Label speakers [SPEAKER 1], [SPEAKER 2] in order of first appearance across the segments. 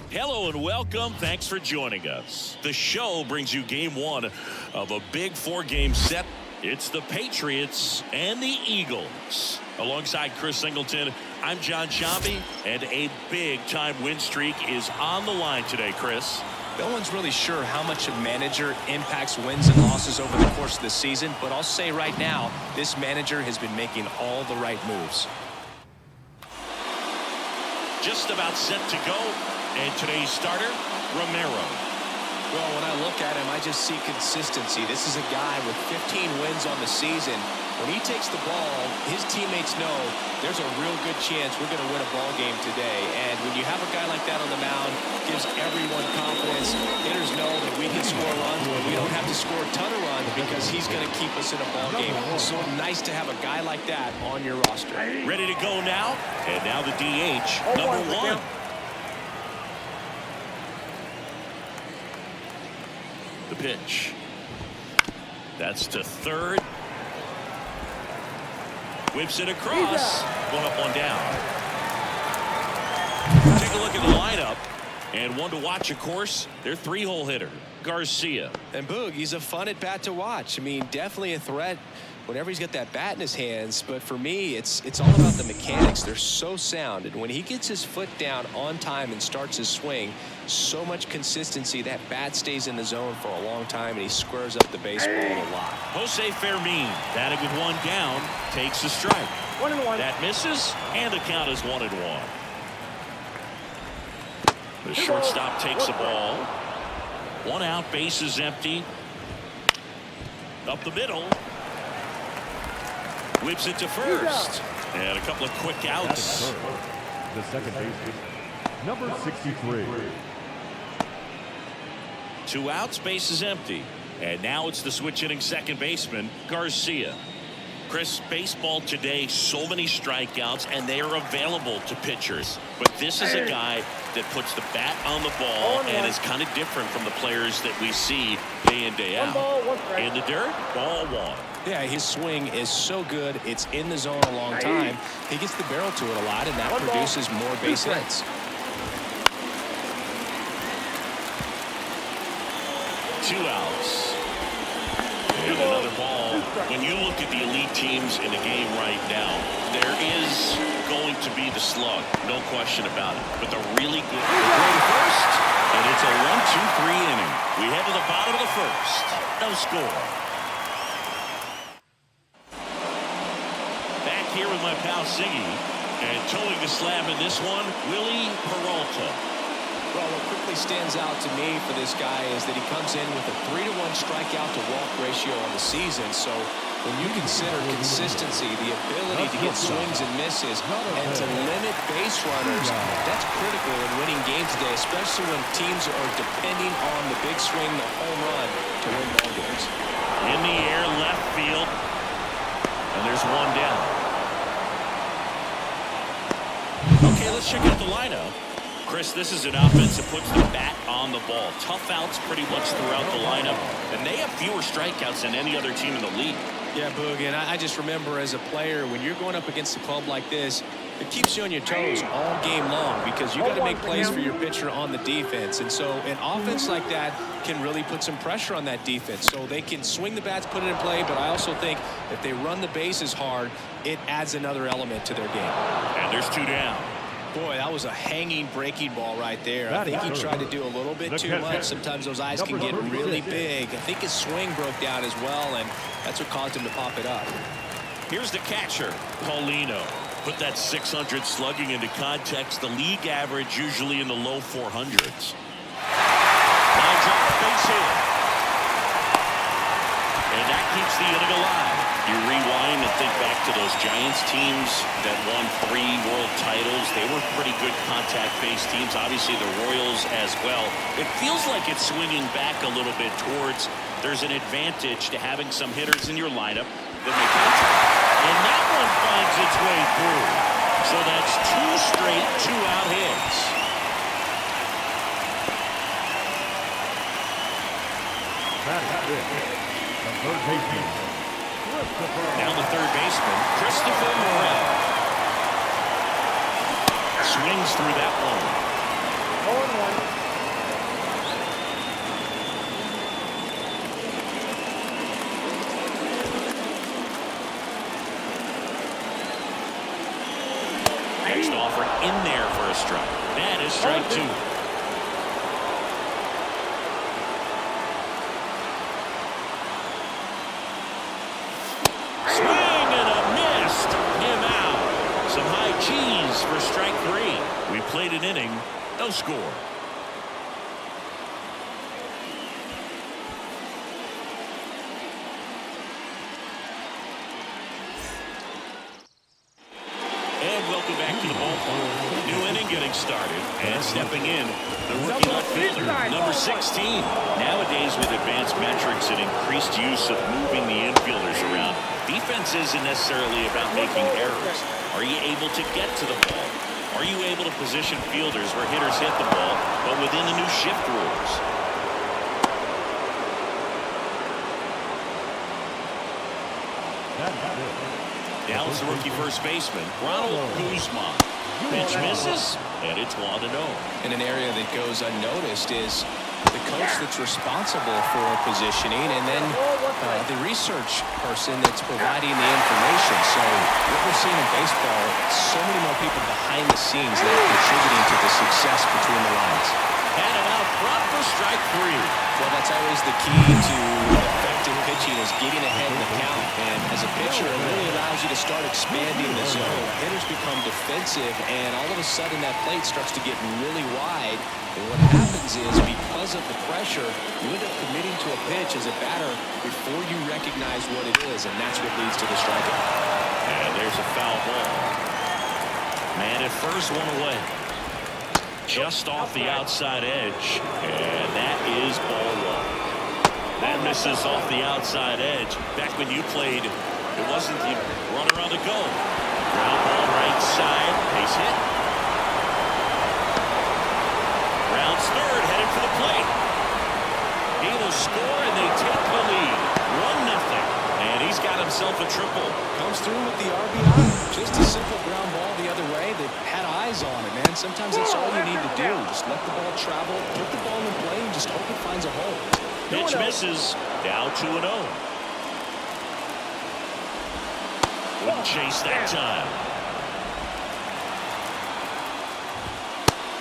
[SPEAKER 1] Hello and welcome. Thanks for joining us. The show brings you game one of a big four-game set. It's the Patriots and the Eagles. Alongside Chris Singleton, I'm John Shambi, and a big-time win streak is on the line today, Chris.
[SPEAKER 2] No one's really sure how much a manager impacts wins and losses over the course of the season, but I'll say right now, this manager has been making all the right moves.
[SPEAKER 1] Just about set to go, and today's starter, Romero.
[SPEAKER 2] Well, when I look at him, I just see consistency. This is a guy with 15 wins on the season. When he takes the ball, his teammates know there's a real good chance we're going to win a ball game today. And when you have a guy like that on the mound, gives everyone confidence. Hitters know that we can score runs, but we don't have to score a ton of runs because he's going to keep us in a ball game. So nice to have a guy like that on your roster.
[SPEAKER 1] Ready to go now, and now the DH, number one. The pitch. That's to third. Whips it across. One up, one down. Take a look at the lineup. And one to watch, of course, their three-hole hitter, Garcia.
[SPEAKER 2] And Boog, he's a fun at bat to watch. I mean, definitely a threat whenever he's got that bat in his hands. But for me, it's all about the mechanics. They're so sound. And when he gets his foot down on time and starts his swing, so much consistency. That bat stays in the zone for a long time, and he squares up the baseball a lot.
[SPEAKER 1] Jose Fermin, batting with one down, takes a strike.
[SPEAKER 3] 1-1.
[SPEAKER 1] That misses, and the count is 1-1. The shortstop takes the ball. One out, base is empty. Up the middle. Whips it to first. And a couple of quick outs.
[SPEAKER 4] The second baseman, number 63.
[SPEAKER 1] Two outs, base is empty. And now it's the switch hitting second baseman, Garcia. Chris, baseball today, so many strikeouts, and they are available to pitchers. But this is a guy that puts the bat on the ball and is kind of different from the players that we see day in, day out. In the dirt, ball one.
[SPEAKER 2] Yeah, his swing is so good. It's in the zone a long time. He gets the barrel to it a lot, and that produces more base hits.
[SPEAKER 1] Two outs. And another ball. When you look at the elite teams in the game right now, there is going to be the slug, no question about it. But the really good first, and it's a 1-2-3 inning. We head to the bottom of the first. No score. Back here with my pal Siggy, and towing the slab in this one, Willie Peralta.
[SPEAKER 2] Well, what quickly stands out to me for this guy is that he comes in with a 3-to-1 strikeout to walk ratio on the season. So when you consider consistency, the ability to get swings and misses, and to limit base runners, that's critical in winning games today, especially when teams are depending on the big swing, the home run, to win ball games.
[SPEAKER 1] In the air, left field, and there's one down. Okay, let's check out the lineup. Chris, this is an offense that puts the bat on the ball. Tough outs pretty much throughout the lineup, and they have fewer strikeouts than any other team in the league.
[SPEAKER 2] Yeah, Boog, and I just remember as a player, when you're going up against a club like this, it keeps you on your toes all game long because you got to make plays for your pitcher on the defense. And so an offense like that can really put some pressure on that defense. So they can swing the bats, put it in play, but I also think if they run the bases hard, it adds another element to their game.
[SPEAKER 1] And there's two down.
[SPEAKER 2] Boy, that was a hanging breaking ball right there. I think he tried to do a little bit too much. Sometimes those eyes can get really big. I think his swing broke down as well, and that's what caused him to pop it up.
[SPEAKER 1] Here's the catcher, Paulino. Put that 600 slugging into context. The league average usually in the low 400s. Line drive, base hit. And that keeps the inning alive. You rewind and think back to those Giants teams that won 3 world titles. They were pretty good contact-based teams. Obviously, the Royals as well. It feels like it's swinging back a little bit towards there's an advantage to having some hitters in your lineup that make contact. And that one finds its way through. So that's 2 straight 2-out hits.
[SPEAKER 4] That is it. The third baseman.
[SPEAKER 1] Now the third baseman, Christopher Morel. Swings through that one.
[SPEAKER 3] 0-1.
[SPEAKER 1] in there for a strike. That is strike 2. Swing and a missed. Him out. Some high cheese for strike 3. We played an inning. No score. And welcome back to the ballpark. New inning getting started. And stepping in, the rookie left fielder, number 16. Nowadays, with advanced metrics and increased use of moving the infielders around, defense isn't necessarily about making errors. Are you able to get to the ball? Are you able to position fielders where hitters hit the ball, but within the new shift rules? Now it's the rookie first baseman, Ronald Guzman. Pitch misses, and it's 1-0.
[SPEAKER 2] In an area that goes unnoticed is the coach that's responsible for positioning, and then the research person that's providing the information. So what we're seeing in baseball, so many more people behind the scenes that are contributing to the success between the lines.
[SPEAKER 1] And an out front for strike 3.
[SPEAKER 2] Well, that's always the key to effective pitching, is getting ahead in the count. And as a pitcher, it really allows you to start expanding the zone. Hitters become defensive, and all of a sudden that plate starts to get really wide. And what happens is, because of the pressure, you end up committing to a pitch as a batter before you recognize what it is, and that's what leads to the strikeout.
[SPEAKER 1] And there's a foul ball. Man at first, one away. Just off the outside edge, and that is ball 1. That misses off the outside edge. Back when you played, it wasn't the runner on the go. Ground ball right side, base hit. Rounds third, headed for the plate. He will score, and they take the lead. 1-0, and he's got himself a triple.
[SPEAKER 2] Comes through with the RBI. Just a simple ground ball the other way that had eyes on it, man. Sometimes that's all you need to do. Just let the ball travel, put the ball in play, and just hope it finds a hole.
[SPEAKER 1] Pitch misses. Down 2-0. Wouldn't chase that time.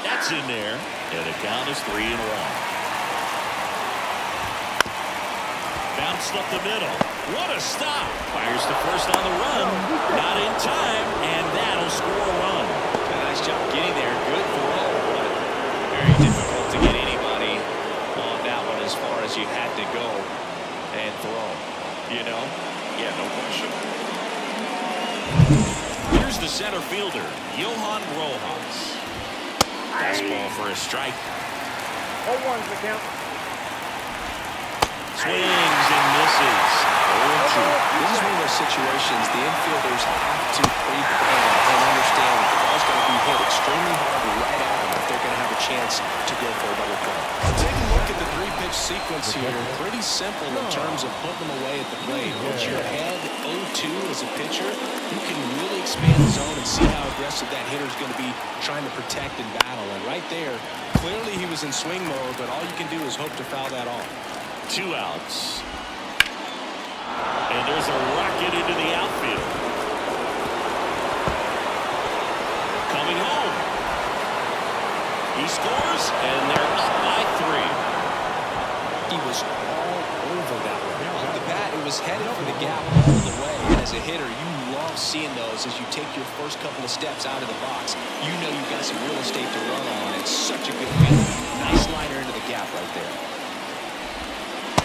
[SPEAKER 1] That's in there. And the count is 3-1. Bounced up the middle. What a stop. Fires to first on the run. Not in time, and that'll score a run.
[SPEAKER 2] A nice job getting there. Good throw, but very difficult to get anybody on that one as far as you had to go and throw. You know?
[SPEAKER 1] Yeah, no question. Here's the center fielder, Johan Rojas. Fastball for a strike.
[SPEAKER 4] 0-1's the count.
[SPEAKER 1] Swings and misses. 0-2.
[SPEAKER 2] This is one of those situations the infielders have to pre-plan and understand that the ball's going to be hit extremely hard right at them if they're going to have a chance to go for a double play. Take a look at the 3-pitch sequence here. Pretty simple in terms of putting them away at the plate. Once you're ahead 0-2 as a pitcher, you can really expand the zone and see how aggressive that hitter is going to be trying to protect and battle. And right there, clearly he was in swing mode, but all you can do is hope to foul that off.
[SPEAKER 1] 2 outs. And there's a rocket into the outfield. Coming home. He scores, and they're up by 3.
[SPEAKER 2] He was all over that one. Off the bat, it was headed for the gap all the way. And as a hitter, you love seeing those as you take your first couple of steps out of the box. You know you've got some real estate to run on. It's such a good feeling. Nice liner into the gap right there.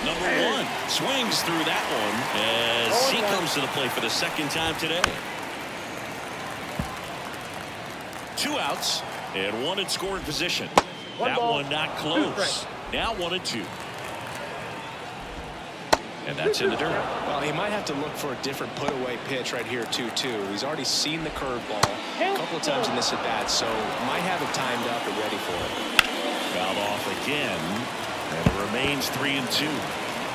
[SPEAKER 1] Number 1 swings through that one as he comes to the plate for the second time today. 2 outs and 1 in scoring position. That one not close. Now 1-2. And that's in the dirt.
[SPEAKER 2] Well, he might have to look for a different put-away pitch right here, 2-2. He's already seen the curveball a couple of times in this at-bat, so might have it timed up and ready for it.
[SPEAKER 1] Fouled off again, and it remains 3-2.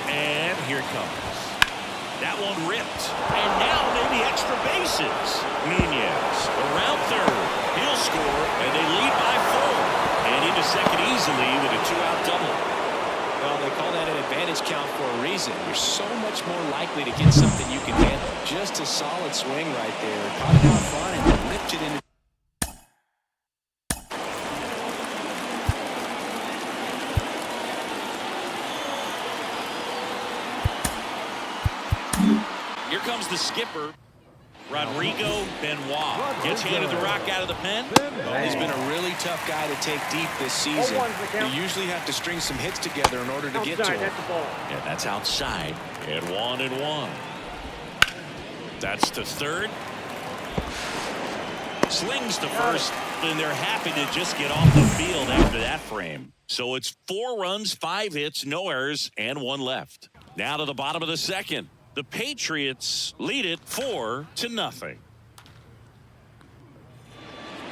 [SPEAKER 1] And here it comes. That one ripped, and now maybe extra bases. Nunez around third. He'll score, and they lead by 4. And into second easily with a 2-out double.
[SPEAKER 2] Well, they call that an advantage count for a reason. You're so much more likely to get something you can handle. Just a solid swing right there. Caught it out front and ripped it into
[SPEAKER 1] Here comes the skipper. Rodrigo Benoit gets handed the rock out of the pen.
[SPEAKER 2] Well, he's been a really tough guy to take deep this season. You usually have to string some hits together in order to get to him.
[SPEAKER 1] Yeah, that's outside. And 1-1. That's to third. Slings to first, and they're happy to just get off the field after that frame. So it's 4 runs, 5 hits, no errors, and 1 left. Now to the bottom of the second. The Patriots lead it 4-0.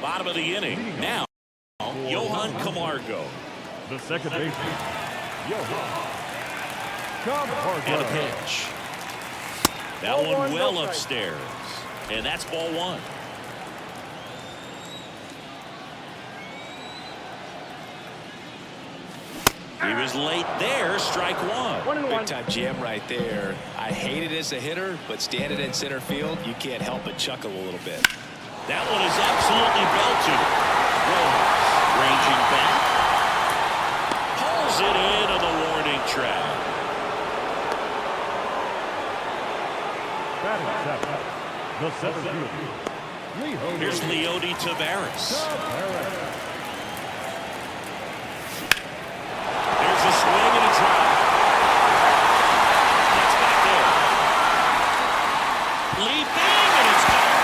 [SPEAKER 1] Bottom of the inning. Now, Johan Camargo.
[SPEAKER 4] The second baseman, Johan Camargo.
[SPEAKER 1] And a pitch. That one well upstairs. And that's ball 1. He was late there, strike 1.
[SPEAKER 2] Big time jam right there. I hate it as a hitter, but standing in center field, you can't help but chuckle a little bit.
[SPEAKER 1] That one is absolutely belted. Rojas ranging back. Pulls it into the warning track.
[SPEAKER 4] Batting seven, the center fielder.
[SPEAKER 1] Here's Leody Taveras. There's a swing and a drop. That's back there. Leaping, and it's gone.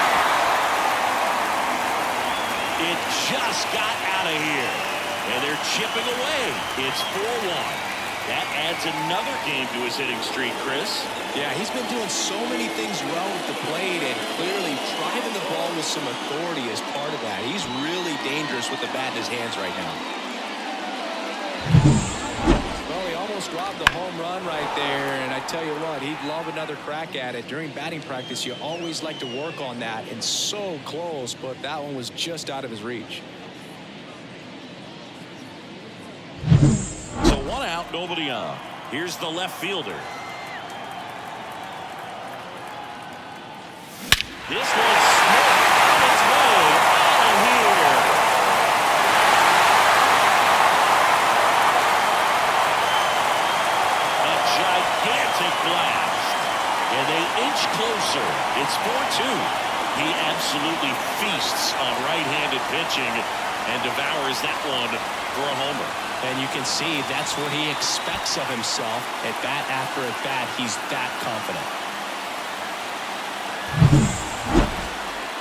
[SPEAKER 1] It just got out of here. And they're chipping away. It's 4-1. That adds another game to his hitting streak, Chris.
[SPEAKER 2] Yeah, he's been doing so many things well with the plate and clearly driving the ball with some authority as part of that. He's really dangerous with the bat in his hands right now. Well, he almost robbed the home run right there, and I tell you what, he'd love another crack at it. During batting practice, you always like to work on that, and so close, but that one was just out of his reach.
[SPEAKER 1] So 1 out, nobody on. Here's the left fielder. This one's smoked on its way out of here. A gigantic blast. And they inch closer. It's 4-2. He absolutely feasts on right-handed pitching and devours that one for a homer.
[SPEAKER 2] And you can see that's what he expects of himself. At bat after at bat, he's that confident.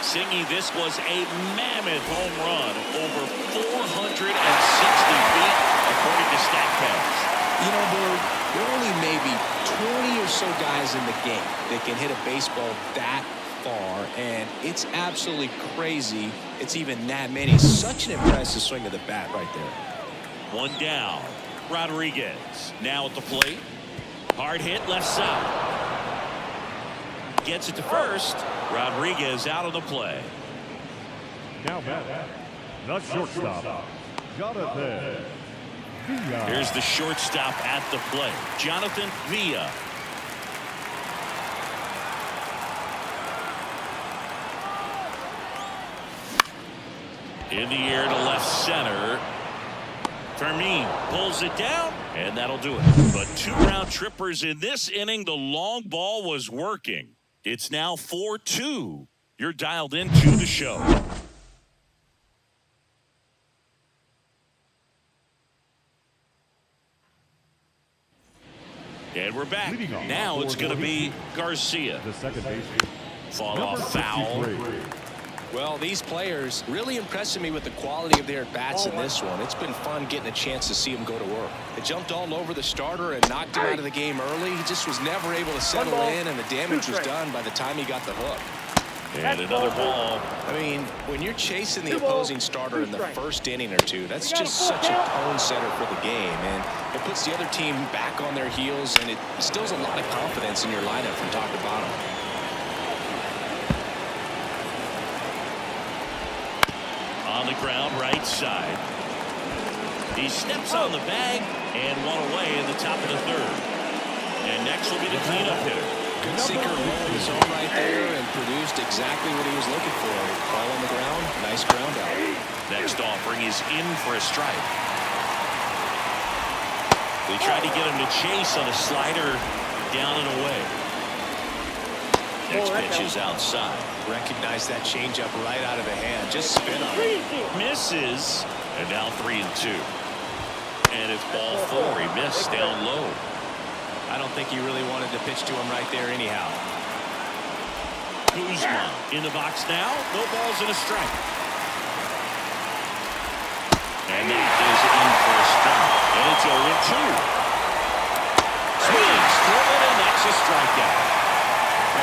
[SPEAKER 1] Singy, this was a mammoth home run, over 460 feet, according to StatCast.
[SPEAKER 2] You know, there are only maybe 20 or so guys in the game that can hit a baseball that far, and it's absolutely crazy it's even that many. Such an impressive swing of the bat right there.
[SPEAKER 1] 1 down. Rodriguez now at the plate. Hard hit left side. Gets it to first. Rodriguez out of the play.
[SPEAKER 4] Now back, the shortstop, Jonathan Villa.
[SPEAKER 1] Here's the shortstop at the plate, Jonathan Villa. In the air to left center. Fermin pulls it down, and that'll do it. But 2 round trippers in this inning. The long ball was working. It's now 4-2. You're dialed into the show. And we're back. Now it's going to be Garcia.
[SPEAKER 4] The second baseman.
[SPEAKER 1] Fought off foul.
[SPEAKER 2] Well, these players really impressing me with the quality of their bats in this one. It's been fun getting a chance to see them go to work. They jumped all over the starter and knocked him out of the game early. He just was never able to settle in, and the damage was done by the time he got the hook.
[SPEAKER 1] And another ball.
[SPEAKER 2] I mean, when you're chasing the opposing starter in the first inning or two, that's just such a tone setter for the game, and it puts the other team back on their heels, and it instills a lot of confidence in your lineup from top to bottom.
[SPEAKER 1] On the ground, right side. He steps on the bag and 1 away in the top of the third. And next will be the cleanup hitter.
[SPEAKER 2] Good sinker rolled his own right there and produced exactly what he was looking for. Ball on the ground, nice ground out.
[SPEAKER 1] Next offering is in for a strike. They tried to get him to chase on a slider down and away. Next pitch is outside.
[SPEAKER 2] Recognize that changeup right out of the hand. Just spin on it.
[SPEAKER 1] Misses. And now 3-2. And it's ball 4. He missed down low.
[SPEAKER 2] I don't think he really wanted to pitch to him right there anyhow.
[SPEAKER 1] Kuzma in the box now. No balls and a strike. And that is in for a strike. And it's 0-2. Swings through it, and that's a strikeout.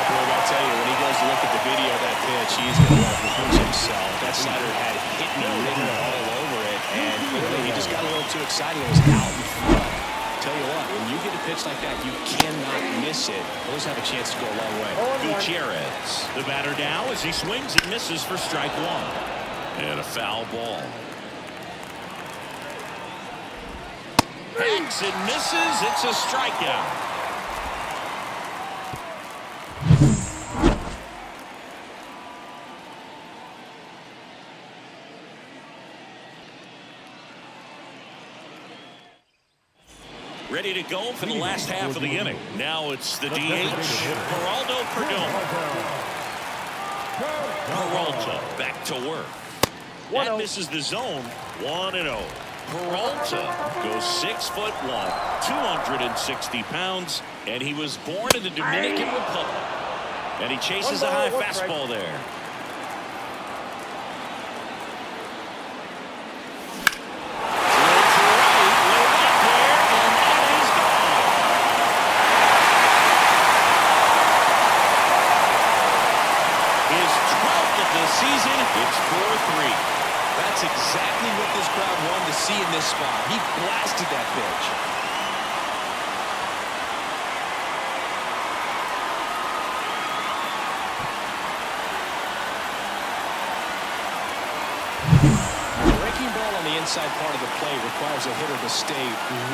[SPEAKER 2] I'll tell you, when he goes to look at the video of that pitch, he's going to want to push himself. That slider had hit and ridden all over it, and clearly he just got a little too excited. It was out in front. Tell you what, when you get a pitch like that, you cannot miss it. Those have a chance to go a long way.
[SPEAKER 1] Gutierrez, the batter now, as he swings and misses for strike 1. And a foul ball. Hacks and misses. It's a strikeout. Ready to go for the last half of the inning. Now it's the DH, Geraldo Perdomo. Peralta back to work. That misses the zone. 1-0. Peralta goes 6'1", 260 pounds, and he was born in the Dominican Republic. And he chases a high fastball there. It's 4-3.
[SPEAKER 2] That's exactly what this crowd wanted to see in this spot. He blasted that pitch. A breaking ball on the inside part of the plate requires a hitter to stay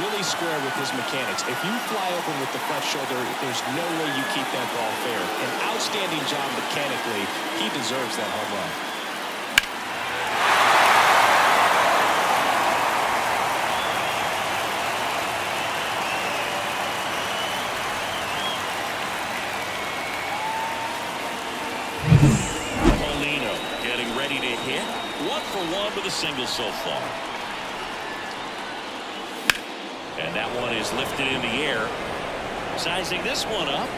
[SPEAKER 2] really square with his mechanics. If you fly open with the front shoulder, there's no way you keep that ball fair. An outstanding job mechanically. He deserves that home run.
[SPEAKER 1] Hit 1-for-1 with a single so far. And that one is lifted in the air. Sizing this one up.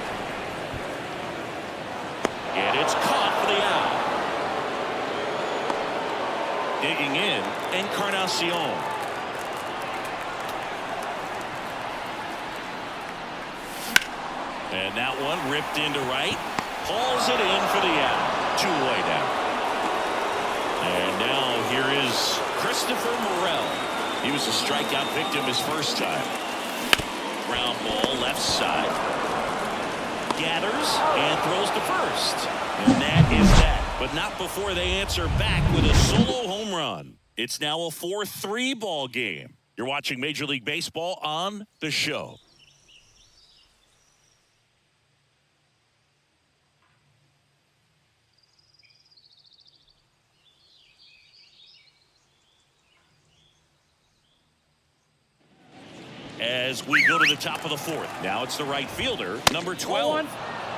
[SPEAKER 1] And it's caught for the out. Digging in, Encarnacion. And that one ripped into right. Hauls it in for the out. Two-way down. And now here is Christopher Morel. He was a strikeout victim his first time. Ground ball left side. Gathers and throws to first. And that is that. But not before they answer back with a solo home run. It's now a 4-3 ball game. You're watching Major League Baseball on The Show. As we go to the top of the 4th. Now it's the right fielder, number 12.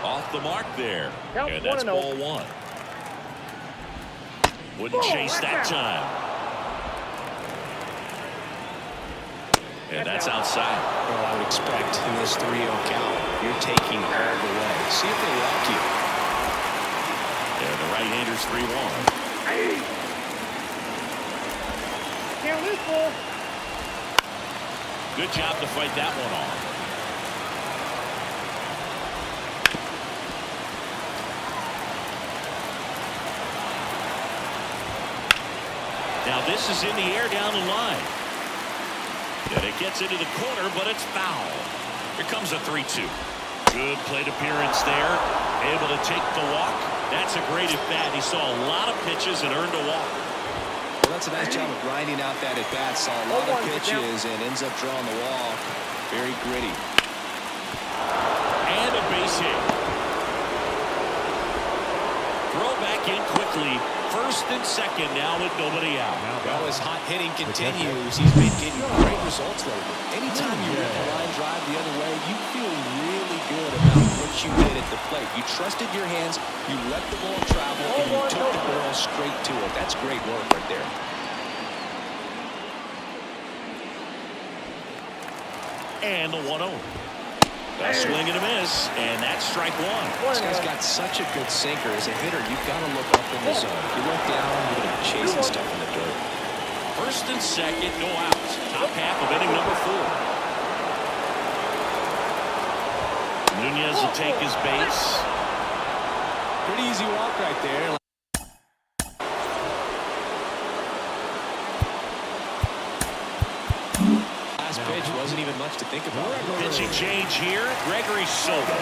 [SPEAKER 1] Off the mark there. And that's ball 1. Wouldn't chase that time. And that's outside.
[SPEAKER 2] Well, I would expect in this 3-0 count, you're taking all the way. See if they walk you.
[SPEAKER 1] And the right-hander's 3-1.
[SPEAKER 3] Can't lose, ball.
[SPEAKER 1] Good job to fight that one off. Now this is in the air down the line. And it gets into the corner, but it's foul. Here comes a 3-2. Good plate appearance there. Able to take the walk. That's a great at-bat. He saw a lot of pitches and earned a walk.
[SPEAKER 2] Well, that's a nice job of grinding out that at-bat. Saw a lot of pitches and ends up drawing the walk. Very gritty.
[SPEAKER 1] And a base hit. Throw back in quickly. First and second now with nobody out.
[SPEAKER 2] Well, his hot hitting continues. He's been getting great results lately. Anytime you rip a line drive the other way, you feel really good about what you you did at the plate. You trusted your hands, you let the ball travel, and you took the ball straight to it. That's great work right there.
[SPEAKER 1] And the 1-0. A swing and a miss, and that's strike one.
[SPEAKER 2] This guy's got such a good sinker. As a hitter, you've got to look up in the zone. If you look down, you're going to be chasing stuff in the dirt.
[SPEAKER 1] First and second, no outs. Top half of inning number 4. Nunez will take his base.
[SPEAKER 2] Pretty easy walk right there. Last pitch wasn't even much to think about.
[SPEAKER 1] Pitching change here, Gregory Soto.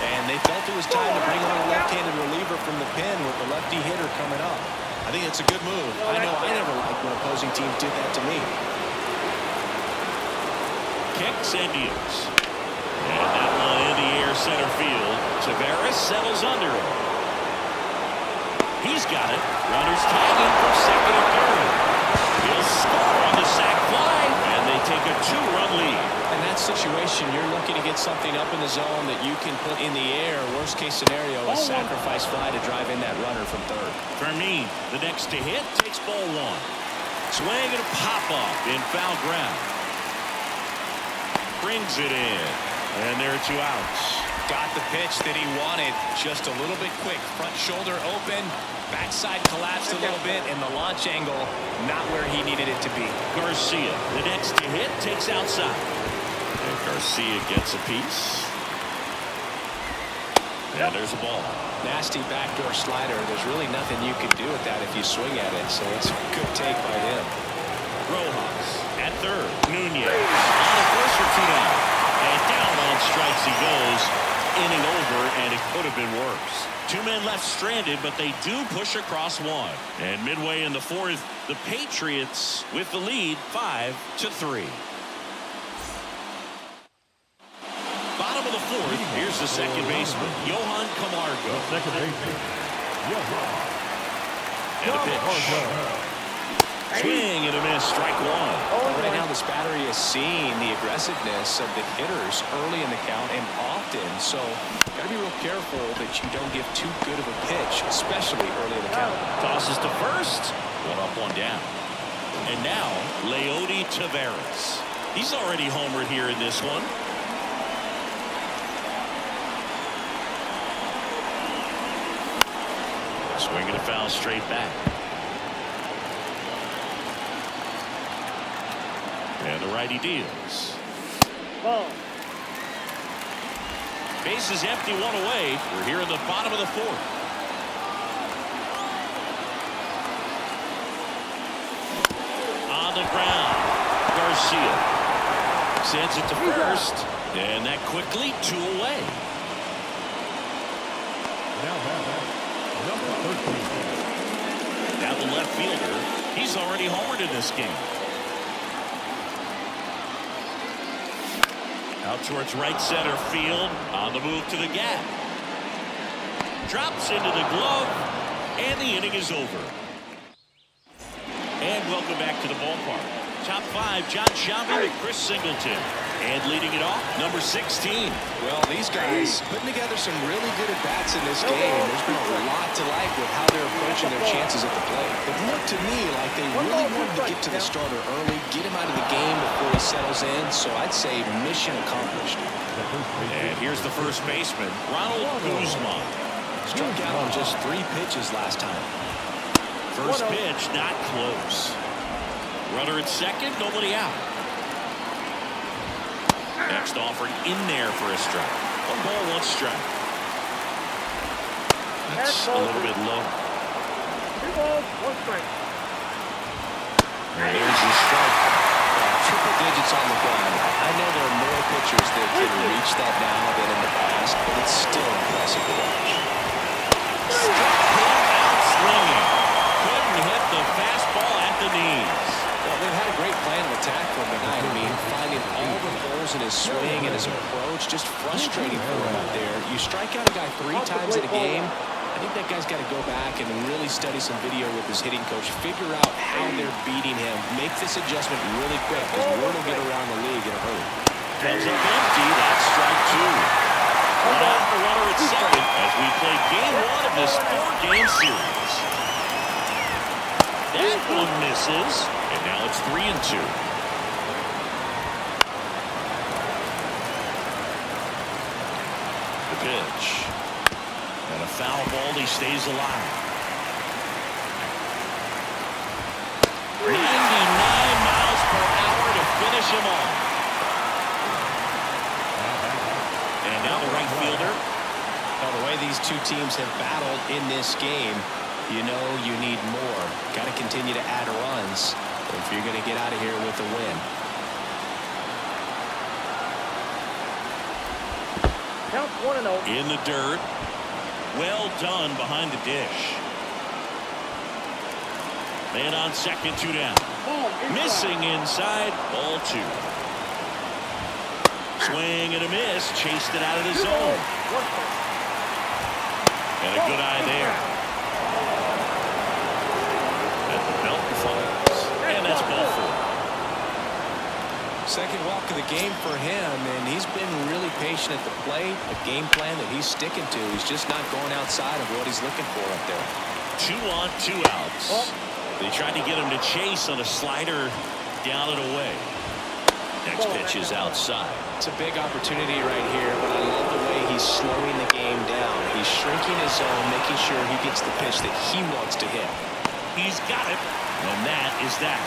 [SPEAKER 2] And they felt it was time to bring on a left-handed reliever from the pen with the lefty hitter coming up. I think it's a good move. I know I never liked when opposing teams did that to me.
[SPEAKER 1] Kicks and deals. And that one in the air center field. Tavares settles under it. He's got it. Runners tagging from second and third. He'll score on the sac fly, and they take a 2-run lead.
[SPEAKER 2] In that situation, you're looking to get something up in the zone that you can put in the air. Worst case scenario, a sacrifice fly to drive in that runner from third.
[SPEAKER 1] Fermin, the next to hit, takes ball one. Swing and a pop-up in foul ground. Brings it in, and there are 2 outs.
[SPEAKER 2] Got the pitch that he wanted, just a little bit quick. Front shoulder open, backside collapsed a little bit, and the launch angle not where he needed it to be.
[SPEAKER 1] Garcia, the next to hit, takes outside. And Garcia gets a piece. And there's a ball.
[SPEAKER 2] Nasty backdoor slider. There's really nothing you can do with that if you swing at it, so it's a good take by him.
[SPEAKER 1] Rojas at third. Nunez on the first for 2 down. And down on strikes he goes. Inning over, and it could have been worse. 2 men left stranded, but they do push across one. And midway in the 4th, the Patriots with the lead 5-3. Bottom of the 4th, here's the second baseman, Johan Camargo.
[SPEAKER 4] Second baseman, Johan.
[SPEAKER 1] And a pitch. Swing and a miss, strike one.
[SPEAKER 2] Right now, this battery is seeing the aggressiveness of the hitters early in the count and often. So, got to be real careful that you don't give too good of a pitch, especially early in the count.
[SPEAKER 1] Tosses to first. 1 up, 1 down. And now, Leody Taveras. He's already homered here in this one. Swing and a foul straight back. And the righty deals.
[SPEAKER 3] Ball.
[SPEAKER 1] Base is empty, 1 away. We're here in the bottom of the 4th. On the ground, Garcia sends it to first, and that quickly 2 away.
[SPEAKER 4] Now number 13.
[SPEAKER 1] Now the left fielder, he's already homered in this game. Out towards right center field, on the move to the gap. Drops into the glove, and the inning is over. And welcome back to the ballpark. Top 5, John Shambi and Chris Singleton. And leading it off, number 16.
[SPEAKER 2] Well, these guys putting together some really good at-bats in this game. There's been a lot to like with how they're approaching their chances at the plate. It looked to me like they really wanted to get to the starter early, get him out of the game before he settles in. So I'd say mission accomplished.
[SPEAKER 1] And here's the first baseman, Ronald Guzman.
[SPEAKER 2] Struck out on just 3 pitches last time.
[SPEAKER 1] First pitch, not close. Runner at second, nobody out. Next offering in there for a strike. 1 ball, 1 strike. That's a little bit low.
[SPEAKER 3] 2 balls, 1 strike.
[SPEAKER 1] And there's your strike.
[SPEAKER 2] Triple digits on the ground. I know there are more pitchers that can reach that now than in the past, but it's still impressive to watch.
[SPEAKER 1] Struck him out swinging. Couldn't hit the fastball at the knees.
[SPEAKER 2] Well, they've had a great plan of attack from tonight. I mean, finding all the holes in his swing and his approach, just frustrating for him out there. You strike out a guy 3 times in a game, I think that guy's got to go back and really study some video with his hitting coach, figure out how they're beating him, make this adjustment really quick, because word will get around the league in a hurry.
[SPEAKER 1] Comes up empty, that's strike 2. 1 out, the runner we play game one of this 4-game series. That one misses, and now it's 3-2. The pitch. And a foul ball, he stays alive. 99 miles per hour to finish him off. And now the right fielder.
[SPEAKER 2] Well, the way these two teams have battled in this game, you know you need more. Got to continue to add runs if you're going to get out of here with a win.
[SPEAKER 3] Count 1-0.
[SPEAKER 1] In the dirt. Well done behind the dish. Man on second, 2 down. Missing inside, ball 2. Swing and a miss, chased it out of the zone. And a good eye there. At the belt falls. And that's ball 4.
[SPEAKER 2] Second walk of the game for him, and he's been really patient at the plate. A game plan that he's sticking to. He's just not going outside of what he's looking for up there.
[SPEAKER 1] 2 on, 2 outs. They tried to get him to chase on a slider down and away. Next pitch is outside.
[SPEAKER 2] It's a big opportunity right here, but I love the way he's slowing the game down. He's shrinking his zone, making sure he gets the pitch that he wants to hit.
[SPEAKER 1] He's got it, and that is that.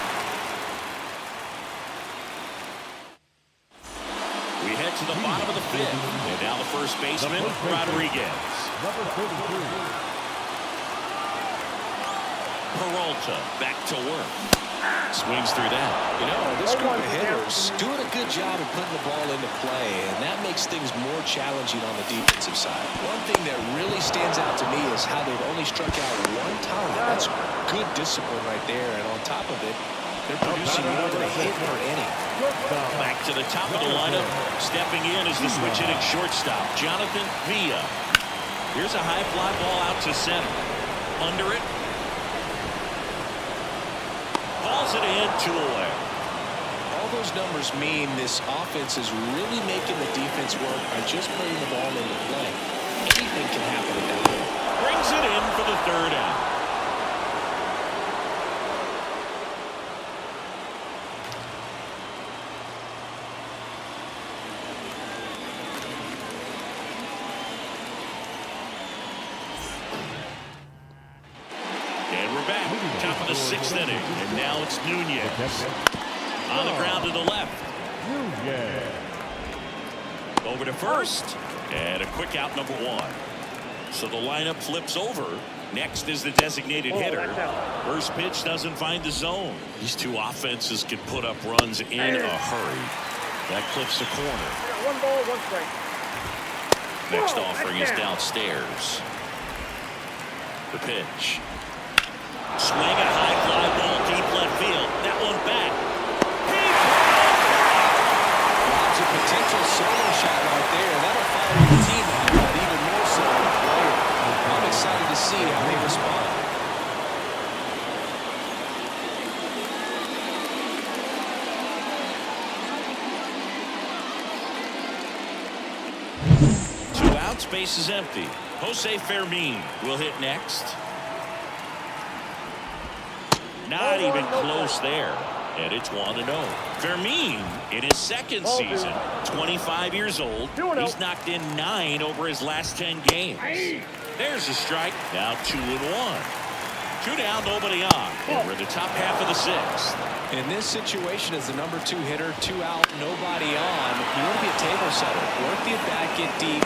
[SPEAKER 1] We head to the bottom of the 5th, and now the first baseman, Rodriguez.
[SPEAKER 4] Number 33.
[SPEAKER 1] Peralta back to work. Swings through that.
[SPEAKER 2] You know, this group of hitters doing a good job of putting the ball into play, and that makes things more challenging on the defensive side. One thing that really stands out to me is how they've only struck out 1 time. That's good discipline right there, and on top of it, they're producing more than a hit per inning.
[SPEAKER 1] Back to the top of the lineup. Stepping in is the switch hitting shortstop, Jonathan Villa. Here's a high fly ball out to center. Under it. Balls it in, 2 away.
[SPEAKER 2] All those numbers mean this offense is really making the defense work by just putting the ball into play. Anything can happen at that point.
[SPEAKER 1] Brings it in for the 3rd out. And we're back. Top of the 6th inning. And now it's Nunez. On the ground to the left. Over to first. And a quick out, number 1. So the lineup flips over. Next is the designated hitter. First pitch doesn't find the zone. These two offenses can put up runs in a hurry. That clips the corner.
[SPEAKER 3] 1 ball, 1 strike.
[SPEAKER 1] Next offering is downstairs. The pitch. Swing a high fly ball deep left field. That one back.
[SPEAKER 2] It's a potential solo shot right there. That'll fire the team out, but even more so the player. I'm excited to see how they respond.
[SPEAKER 1] Two outs, base is empty. Jose Fermin will hit next. Not even close there. And it's 1-0. Fermin, in his 2nd season, 25 years old. He's knocked in 9 over his last 10 games. There's a strike. Now 2-1. 2 down, nobody on. And we're in the top half of the 6th.
[SPEAKER 2] In this situation, as the number 2 hitter, 2 out, nobody on, you want to be a table setter. Work the at-bat, get deep.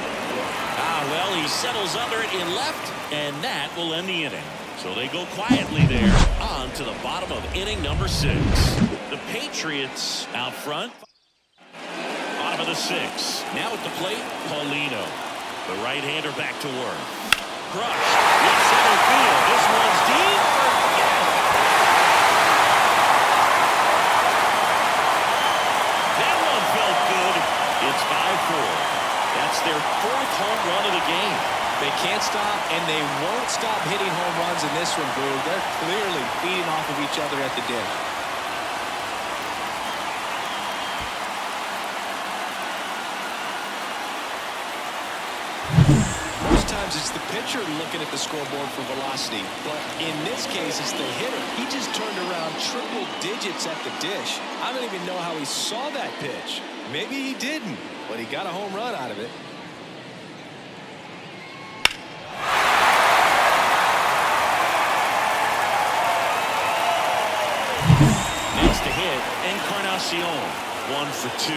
[SPEAKER 1] Well, he settles under it in left, and that will end the inning. So they go quietly there on to the bottom of inning number 6. The Patriots out front. Bottom of the 6th. Now at the plate, Paulino. The right-hander back to work. Crushed. Left center field. This one's deep. Forget it. That one felt good. It's 5-4. That's their 4th home run of the game.
[SPEAKER 2] They can't stop, and they won't stop hitting home runs in this one, Boog. They're clearly feeding off of each other at the dish. Most times times it's the pitcher looking at the scoreboard for velocity. But in this case, it's the hitter. He just turned around triple digits at the dish. I don't even know how he saw that pitch. Maybe he didn't, but he got a home run out of it.
[SPEAKER 1] Next to hit, Encarnacion, 1 for 2.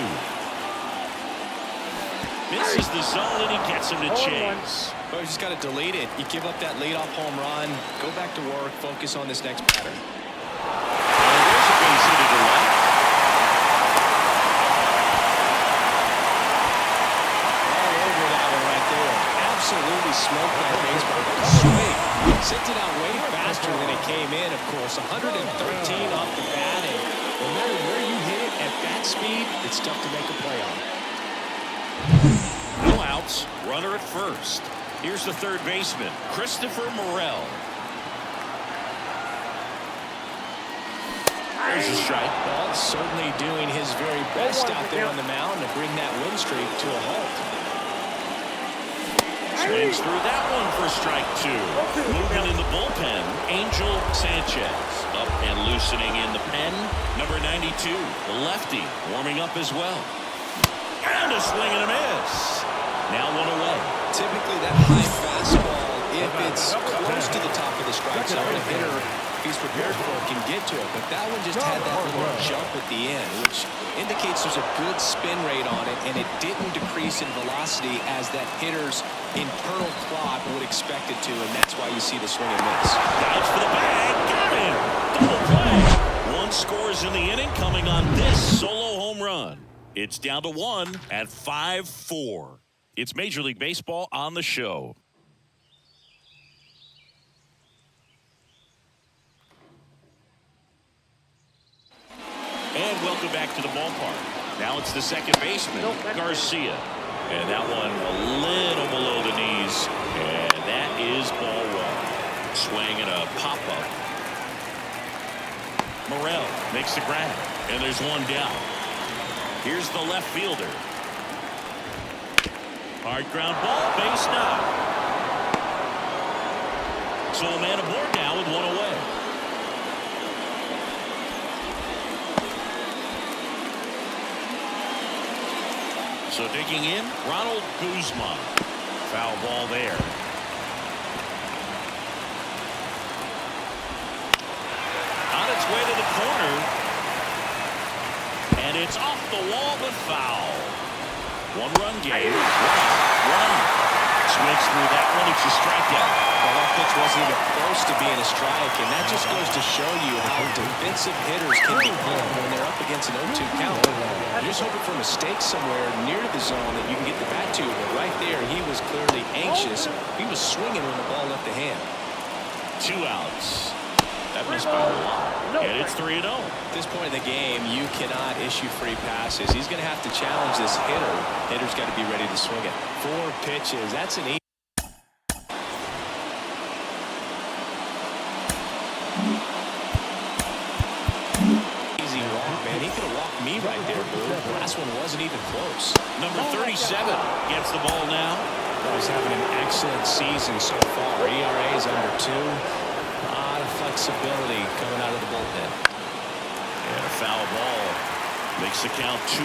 [SPEAKER 1] Misses the zone, and he gets him to chase.
[SPEAKER 2] Well, you just got to delete it. You give up that leadoff home run, go back to work, focus on this next batter.
[SPEAKER 1] And there's a base hit to the left.
[SPEAKER 2] All over that one right there. Absolutely smoked that baseball. Swing. Sent it out way faster than it came in, of course. 113 off the bat, and no matter where you hit it at that speed, it's tough to make a play on.
[SPEAKER 1] No outs, runner at first. Here's the third baseman, Christopher Morel. There's a strike.
[SPEAKER 2] Well, certainly doing his very best out there on the mound to bring that win streak to a halt.
[SPEAKER 1] Swings through that one for strike 2. Moving in the bullpen, Angel Sanchez. Up and loosening in the pen, number 92, the lefty, warming up as well. And a swing and a miss. Now one away.
[SPEAKER 2] Typically that high fastball, if it's close to the top of the strike zone, a hitter, if he's prepared for it, can get to it. But that one just had that little jump at the end, which indicates there's a good spin rate on it, and it didn't decrease in velocity as that hitter's internal clock would expect it to, and that's why you see the swing and miss.
[SPEAKER 1] Dives for the bag. Got him. Double play. One scores in the inning coming on this solo home run. It's down to 1 at 5-4. It's Major League Baseball on the show. And welcome back to the ballpark. Now it's the second baseman, Garcia. And that one a little below the knees. And that is ball 1. Swing and a pop-up. Morel makes the grab. And there's one down. Here's the left fielder. Hard ground ball, base knock. So a man aboard now with one away. So digging in, Ronald Guzman. Foul ball there. On its way to the corner. And it's off the wall, but foul. One-run game. One. Swings through that one. It's a strikeout.
[SPEAKER 2] Well, that pitch wasn't even close to being a strike, and that just goes to show you how defensive hitters can be pulled when they're up against an 0-2 count. You're just hoping for mistakes somewhere near the zone that you can get the bat to, but right there, he was clearly anxious. He was swinging when the ball left the hand.
[SPEAKER 1] 2 outs. That missed by a lot. And it's 3-0.
[SPEAKER 2] At this point in the game, you cannot issue free passes. He's going to have to challenge this hitter. Hitter's got to be ready to swing it. 4 pitches. That's an easy walk, man. He could have walked me right there, Boo. The last one wasn't even close.
[SPEAKER 1] Number 37 gets the ball now.
[SPEAKER 2] He's having an excellent season so far. ERA is under 2. A lot of flexibility coming out of the bullpen.
[SPEAKER 1] And a foul ball makes the count 2-1.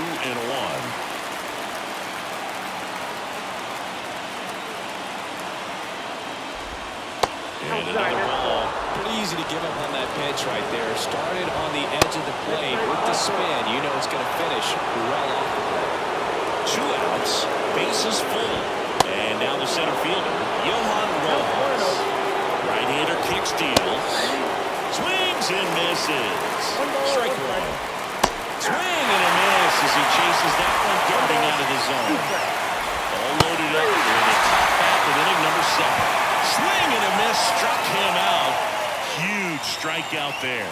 [SPEAKER 1] And another ball.
[SPEAKER 2] Pretty easy to give up on that pitch right there. Started on the edge of the plate with the spin. You know it's going to finish well off the plate.
[SPEAKER 1] 2 outs. Bases full. And now the center fielder, Johan Rojas. Right-hander kick steals. Swings and misses. Strike 1. Swing and a miss as he chases that one darting out of the zone. All loaded up in the top half of inning number 7. Swing and a miss, struck him out. Huge strikeout there.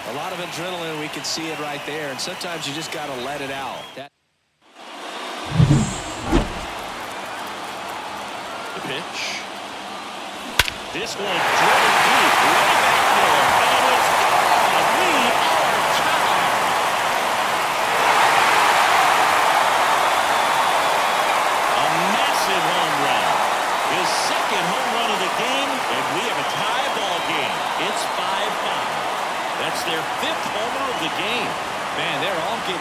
[SPEAKER 2] A lot of adrenaline, we can see it right there, and sometimes you just got to let it out.
[SPEAKER 1] The pitch. This one driven deep, way back there, and it's gone. We are tied. A massive home run. His second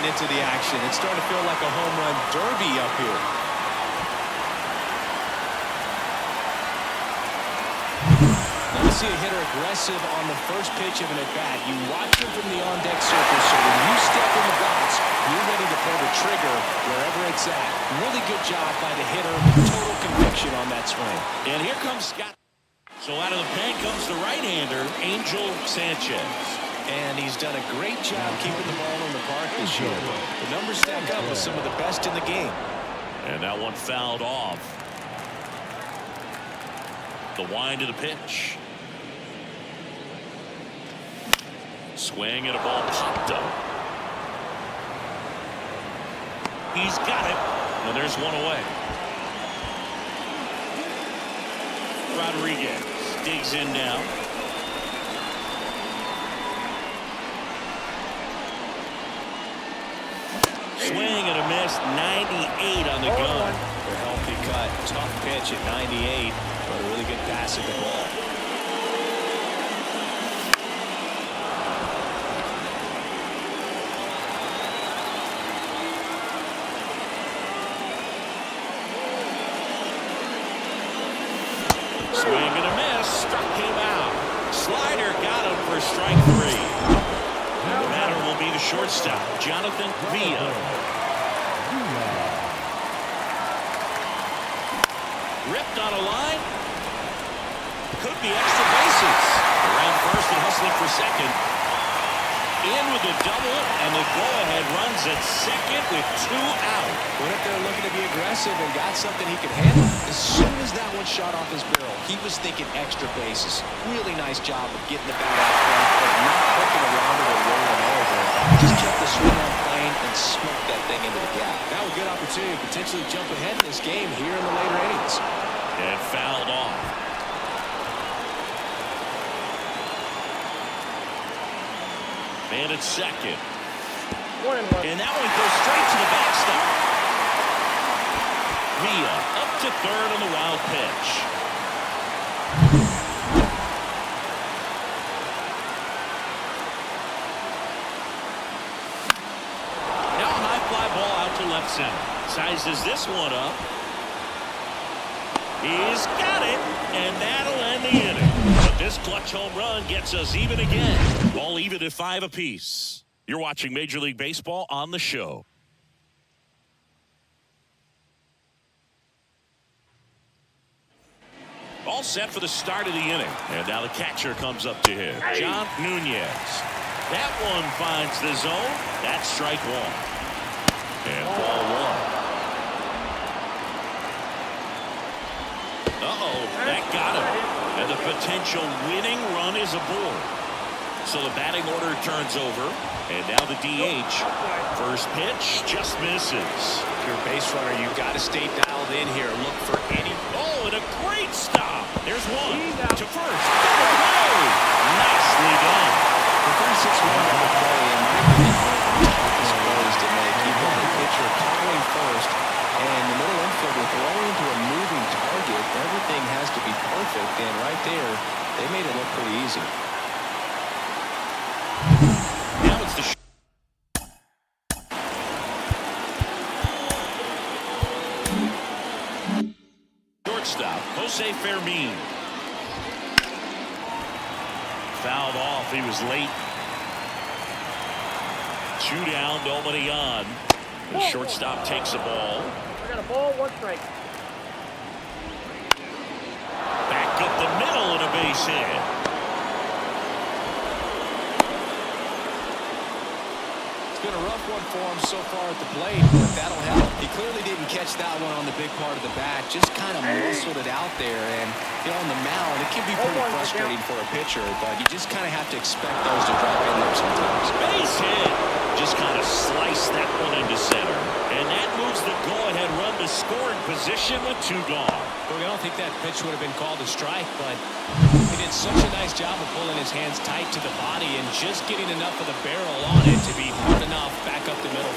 [SPEAKER 2] into the action. It's starting to feel like a home run derby up here. Now we see a hitter aggressive on the first pitch of an at-bat. You watch him from the on-deck circle, so when you step in the box, you're ready to pull the trigger wherever it's at. Really good job by the hitter. Total conviction on that swing.
[SPEAKER 1] And here comes Scott. So out of the pen comes the right-hander, Angel Sanchez.
[SPEAKER 2] And he's done a great job keeping the ball in the park this year. The numbers stack up with some of the best in the game.
[SPEAKER 1] And that one fouled off. The wind of the pitch. Swing and a ball popped up. He's got it. And there's one away. Rodriguez digs in now. Swing and a miss. 98 on the gun.
[SPEAKER 2] A healthy cut. Tough pitch at 98. But a really good pass at the ball.
[SPEAKER 1] Swing and a miss. Struck him out. Slider got him for strike 3. The batter will be the shortstop, Jonathan Villa. Ripped on a line. Could be extra bases. Around first and hustling for second. In with the double, and the go-ahead runs at second with 2 out.
[SPEAKER 2] Went up there looking to be aggressive and got something he could handle. As soon as that one shot off his barrel, he was thinking extra bases. Really nice job of getting the bat out front, but not hooking around it or rolling over. Just kept the swing on plane and smoked that thing into the gap. Now a good opportunity to potentially jump ahead in this game here in the later innings.
[SPEAKER 1] And fouled off. Man at second.
[SPEAKER 3] 1-1.
[SPEAKER 1] And that one goes straight to the backstop. Villa up to third on the wild pitch. Now a high fly ball out to left center. Sizes this one up. He's got it, and that'll end the inning. But this clutch home run gets us even again. All even at 5 apiece. You're watching Major League Baseball on the show. All set for the start of the inning. And now the catcher comes up to him. John Nunez. That one finds the zone. That's strike 1. And ball 1. Uh-oh, that got him. And the potential winning run is aboard. So the batting order turns over. And now the DH. First pitch just misses.
[SPEAKER 2] If you're a base runner, you've got to stay dialed in here. Look for any.
[SPEAKER 1] Oh, and a great stop. There's one to first. Oh, nicely done.
[SPEAKER 2] The 36-run double play in my opinion is poised to make. Keep on the pitcher calling first. And the middle infielder throwing to a moving target. Everything has to be perfect. And right there, they made it look pretty easy.
[SPEAKER 1] Now it's the shortstop, Jose Fermin. Fouled off. He was late. 2 down, nobody on. The shortstop takes the ball.
[SPEAKER 3] I got a ball, 1 strike.
[SPEAKER 1] Back up the middle and a base hit.
[SPEAKER 2] It's been a rough one for him so far at the plate, but that'll help. He clearly didn't catch that one on the big part of the bat. Just kind of muscled it out there. And, you know, on the mound, it can be pretty frustrating for a pitcher, but you just kind of have to expect those to drop in there sometimes.
[SPEAKER 1] Base hit. Just kind of sliced that one into center. And that moves the go-ahead run to scoring position with 2 gone.
[SPEAKER 2] Well, I don't think that pitch would have been called a strike, but he did such a nice job of pulling his hands tight to the body and just getting enough of the barrel on it to be hard enough back up the middle.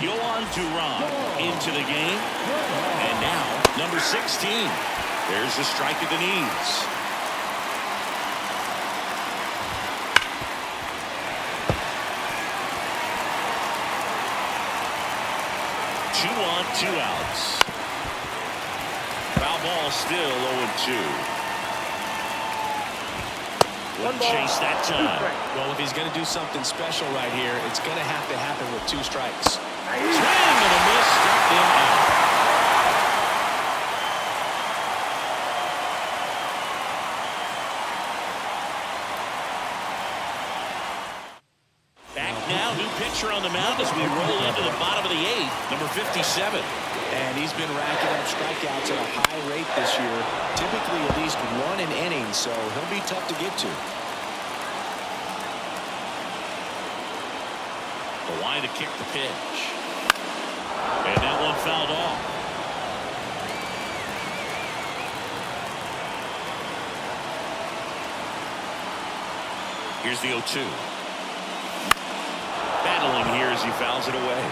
[SPEAKER 1] Yohan Duran into the game. And now, number 16. There's the strike at the knees. 2 on, 2 outs. Foul ball, still 0-2.
[SPEAKER 3] One ball,
[SPEAKER 1] chase that
[SPEAKER 3] 2
[SPEAKER 1] time.
[SPEAKER 3] strikes.
[SPEAKER 2] Well, if he's going to do something special right here, it's going to have to happen with 2 strikes.
[SPEAKER 1] Swing and a miss, struck him out. Back now, new pitcher on the mound as we roll into the bottom of the 8th, number 57.
[SPEAKER 2] And he's been racking up strikeouts at a high rate this year, typically at least 1 an inning, so he'll be tough to get to.
[SPEAKER 1] The line to kick the pitch. And that one fouled off. Here's the 0-2. Battling here as he fouls it away.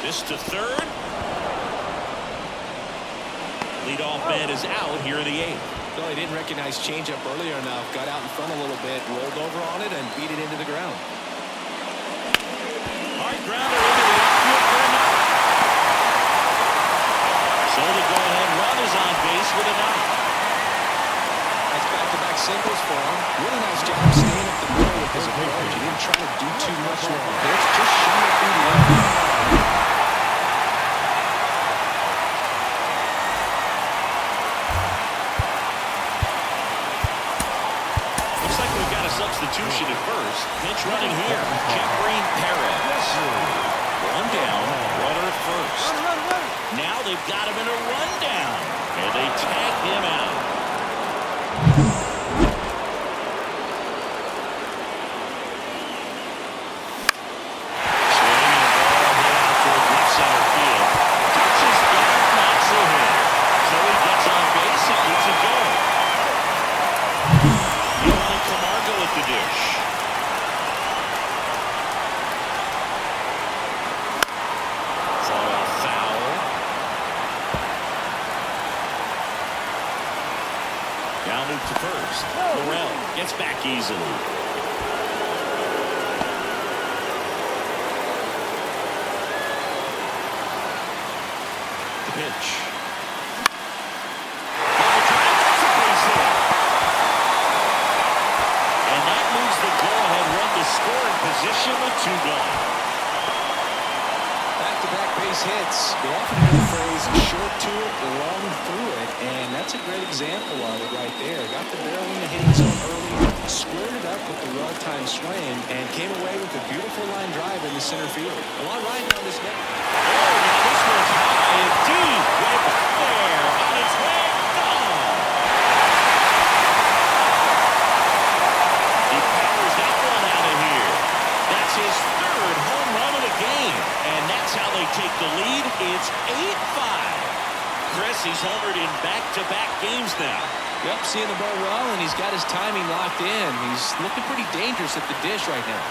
[SPEAKER 1] This to third. Leadoff man is out here in the 8th.
[SPEAKER 2] Well, he didn't recognize changeup earlier enough, got out in front a little bit, rolled over on it, and beat it into the ground.
[SPEAKER 1] Hard grounder into the outfield for a knock. So the go-ahead run is on base with a knock.
[SPEAKER 2] That's back-to-back singles for him. Really nice job staying up the middle with his approach. He didn't try to do too much with the pitch, just shot it through the air.
[SPEAKER 1] Substitution at first. Pinch running here. Jeffrey Perez. 1 down. Runner at first. Now they've got him in a rundown. And they tag him out. Swinging the ball hit out toward left center field. Touches down, knocks it in. So he gets on base and keeps it going. At the dish. Fought off foul. Now move to first. Morrell gets back easily. The pitch. Scoring position with 2 gone.
[SPEAKER 2] Back-to-back base hits. They often hear the phrase short to it, long through it, and that's a great example of it right there. Got the barrel in the hitting zone early, squared it up with the well-timed swing, and came away with a beautiful line drive in the center field. A lot riding on this net.
[SPEAKER 1] Oh, now this one's high and deep. Way back there. On its way. Gone. He powers that one out of here. That's his 3rd home run of the game. And that's how they take the lead. It's 8-5. Chris, he's homered in back-to-back games now.
[SPEAKER 2] Yep, seeing the ball well, and he's got his timing locked in. He's looking pretty dangerous at the dish right now.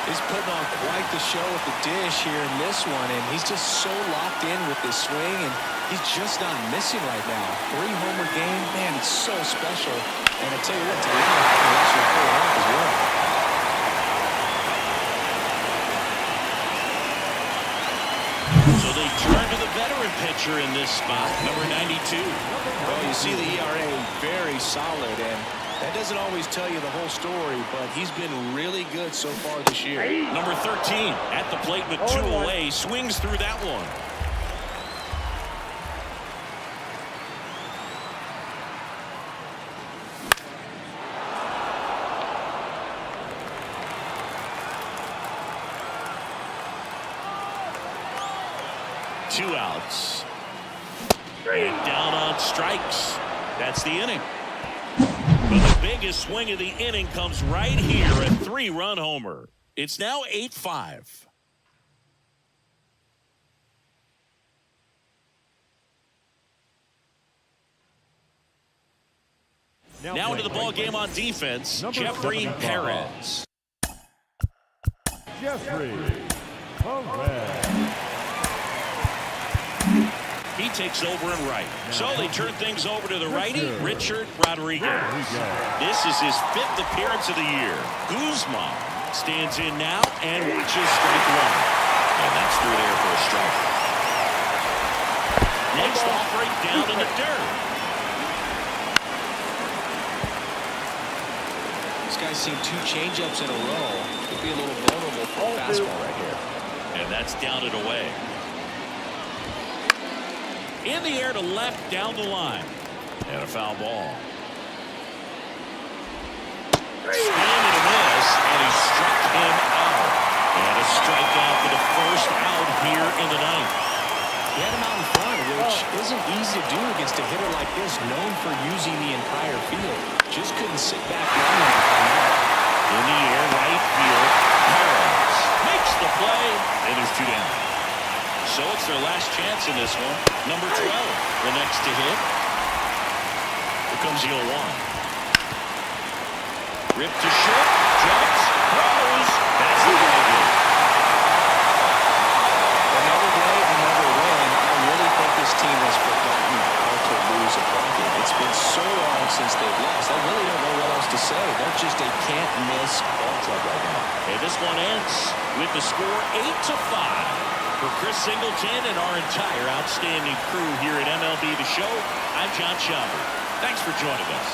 [SPEAKER 2] He's putting on quite the show at the dish here in this one, and he's just so locked in with this swing, and he's just not missing right now. 3-homer game, man, it's so special. And I tell you what, to lead actually pull it off as well.
[SPEAKER 1] So they turn to the veteran pitcher in this spot, number 92.
[SPEAKER 2] Well, you see the ERA very solid, and that doesn't always tell you the whole story, but he's been really good so far this year.
[SPEAKER 1] Number 13 at the plate with 2 away, swings through that one. Two outs. And down on strikes. That's the inning. But the biggest swing of the inning comes right here, a 3-run homer. It's now 8-5. Now into the ball game on defense, Jeffrey Perez.
[SPEAKER 4] Jeffrey Perez.
[SPEAKER 1] He takes over and right. So they turn things over to the righty, Richard Rodriguez. This is his 5th appearance of the year. Guzman stands in now and watches strike one. And that's through there for a strike. Next offering down in the dirt.
[SPEAKER 2] This guy's seen 2 changeups in a row. Could be a little vulnerable for a fastball right here.
[SPEAKER 1] And that's down and away. In the air to left down the line. And a foul ball. Swing and a miss, and he struck him out. And a strikeout for the first out here in the ninth.
[SPEAKER 2] He had him out in front, which isn't easy to do against a hitter like this, known for using the entire field. Just couldn't sit back long enough on that.
[SPEAKER 1] In the air, right field. Harris makes the play, and there's 2 down. So it's their last chance in this one. Number 12, the next to hit. Here comes the 0-1. Rip to short, jumps, throws. That's the ball.
[SPEAKER 2] Another day, another win. I really think this team has forgotten how to lose a ball game. It's been so long since they've lost. I really don't know what else to say. They're just a can't-miss ball club right now.
[SPEAKER 1] And this one ends with the score 8-5. For Chris Singleton and our entire outstanding crew here at MLB The Show, I'm John Schaubert. Thanks for joining us.